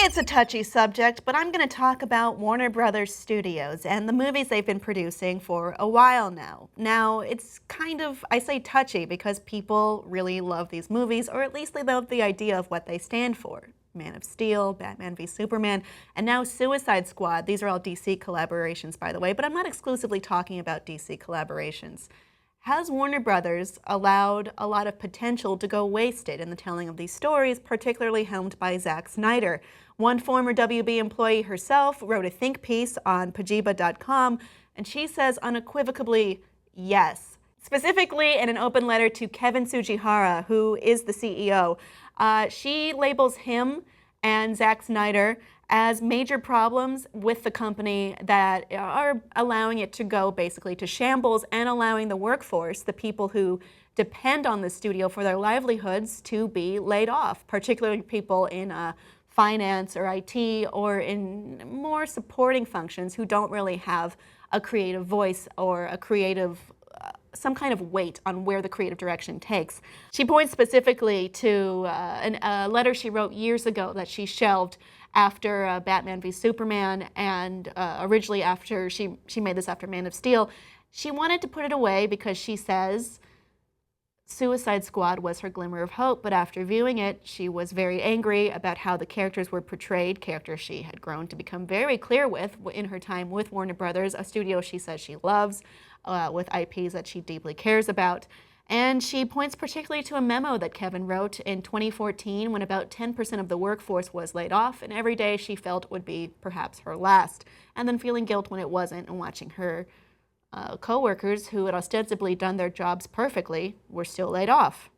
It's a touchy subject, but I'm going to talk about Warner Brothers Studios and the movies they've been producing for a while now. Now, it's kind of, I say touchy because people really love these movies, or at least they love the idea of what they stand for. Man of Steel, Batman v Superman, and now Suicide Squad. These are all DC collaborations, by the way, but I'm not exclusively talking about DC collaborations. Has Warner Brothers allowed a lot of potential to go wasted in the telling of these stories, particularly helmed by Zack Snyder? One former WB employee herself wrote a think piece on pajiba.com, and she says unequivocally, yes. Specifically in an open letter to Kevin Tsujihara, who is the CEO, she labels him and Zack Snyder as major problems with the company that are allowing it to go basically to shambles and allowing the workforce, the people who depend on the studio for their livelihoods, to be laid off, particularly people in finance or IT or in more supporting functions who don't really have a creative voice or a creative some kind of weight on where the creative direction takes. She points specifically to a letter she wrote years ago that she shelved after Batman v Superman, and originally after she made this after Man of Steel. She wanted to put it away because she says Suicide Squad was her glimmer of hope, but after viewing it, she was very angry about how the characters were portrayed, characters she had grown to become very clear with in her time with Warner Brothers, a studio she says she loves, with IPs that she deeply cares about. And she points particularly to a memo that Kevin wrote in 2014 when about 10% of the workforce was laid off, and every day she felt would be perhaps her last, and then feeling guilt when it wasn't, and watching her co-workers who had ostensibly done their jobs perfectly were still laid off.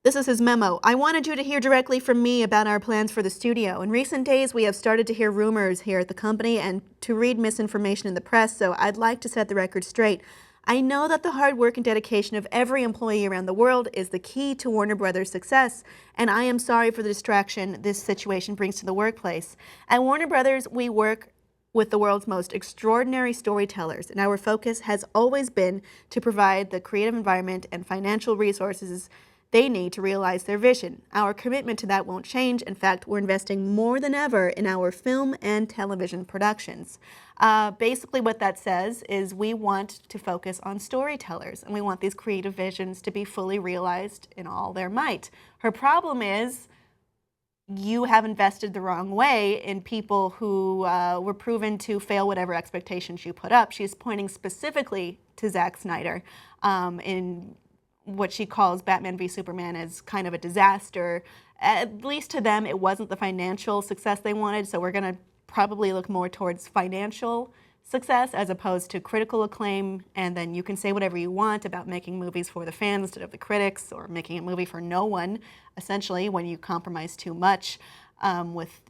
This is his memo. I wanted you to hear directly from me about our plans for the studio. In recent days, we have started to hear rumors here at the company and to read misinformation in the press, so I'd like to set the record straight. I know that the hard work and dedication of every employee around the world is the key to Warner Brothers' success, and I am sorry for the distraction this situation brings to the workplace. At Warner Brothers, we work with the world's most extraordinary storytellers, and our focus has always been to provide the creative environment and financial resources they need to realize their vision. Our commitment to that won't change. In fact, we're investing more than ever in our film and television productions. Basically what that says is we want to focus on storytellers, and we want these creative visions to be fully realized in all their might. Her problem is you have invested the wrong way in people who were proven to fail whatever expectations you put up. She's pointing specifically to Zack Snyder in what she calls Batman v Superman as kind of a disaster. At least to them, it wasn't the financial success they wanted, so we're going to probably look more towards financial success as opposed to critical acclaim, and then you can say whatever you want about making movies for the fans instead of the critics, or making a movie for no one, essentially, when you compromise too much with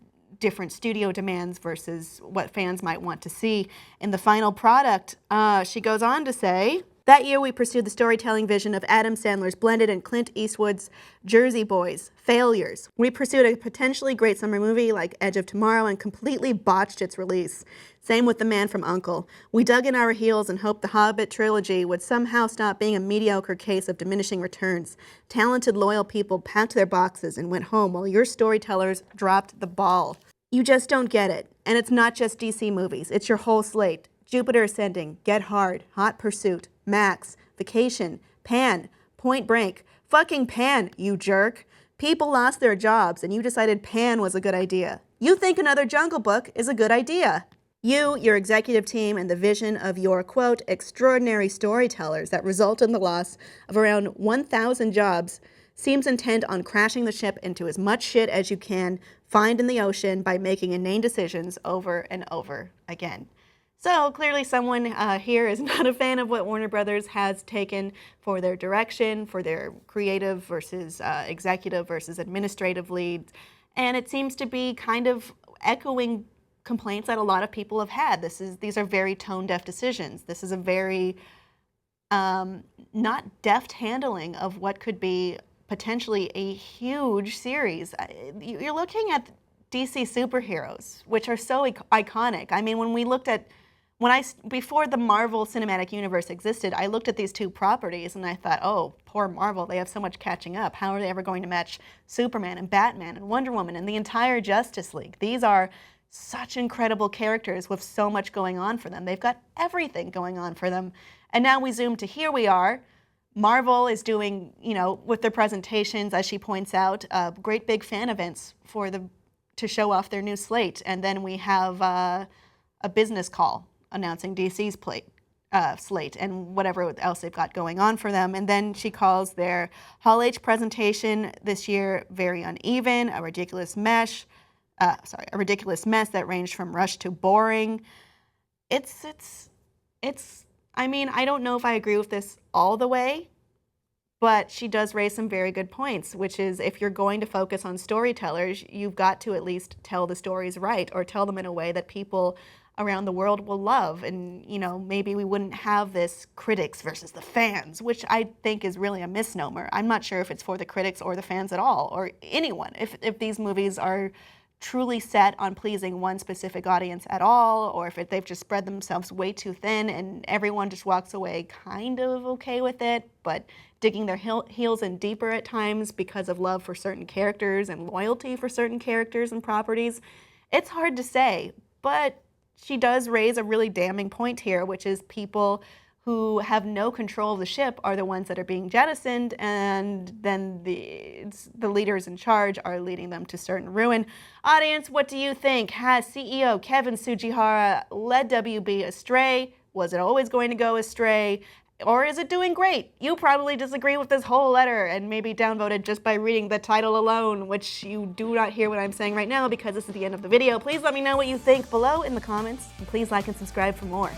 different studio demands versus what fans might want to see in the final product. She goes on to say, that year we pursued the storytelling vision of Adam Sandler's Blended and Clint Eastwood's Jersey Boys, failures. We pursued a potentially great summer movie like Edge of Tomorrow and completely botched its release. Same with The Man from U.N.C.L.E. We dug in our heels and hoped the Hobbit trilogy would somehow stop being a mediocre case of diminishing returns. Talented, loyal people packed their boxes and went home while your storytellers dropped the ball. You just don't get it. And it's not just DC movies, it's your whole slate. Jupiter Ascending, Get Hard, Hot Pursuit, Max, Vacation, Pan, Point Break. Fucking Pan, you jerk. People lost their jobs and you decided Pan was a good idea. You think another Jungle Book is a good idea. You, your executive team, and the vision of your, quote, extraordinary storytellers that result in the loss of around 1,000 jobs seems intent on crashing the ship into as much shit as you can find in the ocean by making inane decisions over and over again. So clearly someone here is not a fan of what Warner Brothers has taken for their direction, for their creative versus executive versus administrative leads. And it seems to be kind of echoing complaints that a lot of people have had. These are very tone-deaf decisions. This is a very not deft handling of what could be potentially a huge series. You're looking at DC superheroes, which are so iconic. I mean, when before the Marvel Cinematic Universe existed, I looked at these two properties and I thought, oh, poor Marvel, they have so much catching up. How are they ever going to match Superman and Batman and Wonder Woman and the entire Justice League? These are such incredible characters with so much going on for them. They've got everything going on for them. And now we zoom to here we are. Marvel is doing, with their presentations, as she points out, great big fan events to show off their new slate. And then we have a business call announcing DC's slate and whatever else they've got going on for them. And then she calls their Hall H presentation this year very uneven, a ridiculous mess that ranged from rushed to boring. I don't know if I agree with this all the way, but she does raise some very good points, which is if you're going to focus on storytellers, you've got to at least tell the stories right or tell them in a way that people around the world will love. And, maybe we wouldn't have this critics versus the fans, which I think is really a misnomer. I'm not sure if it's for the critics or the fans at all, or anyone. If these movies are truly set on pleasing one specific audience at all, or if they've just spread themselves way too thin and everyone just walks away kind of okay with it, but digging their heels in deeper at times because of love for certain characters and loyalty for certain characters and properties. It's hard to say, but she does raise a really damning point here, which is people who have no control of the ship are the ones that are being jettisoned, and then the leaders in charge are leading them to certain ruin. Audience, what do you think? Has CEO Kevin Tsujihara led WB astray? Was it always going to go astray? Or is it doing great? You probably disagree with this whole letter and maybe downvoted just by reading the title alone, which you do not hear what I'm saying right now because this is the end of the video. Please let me know what you think below in the comments, and please like and subscribe for more.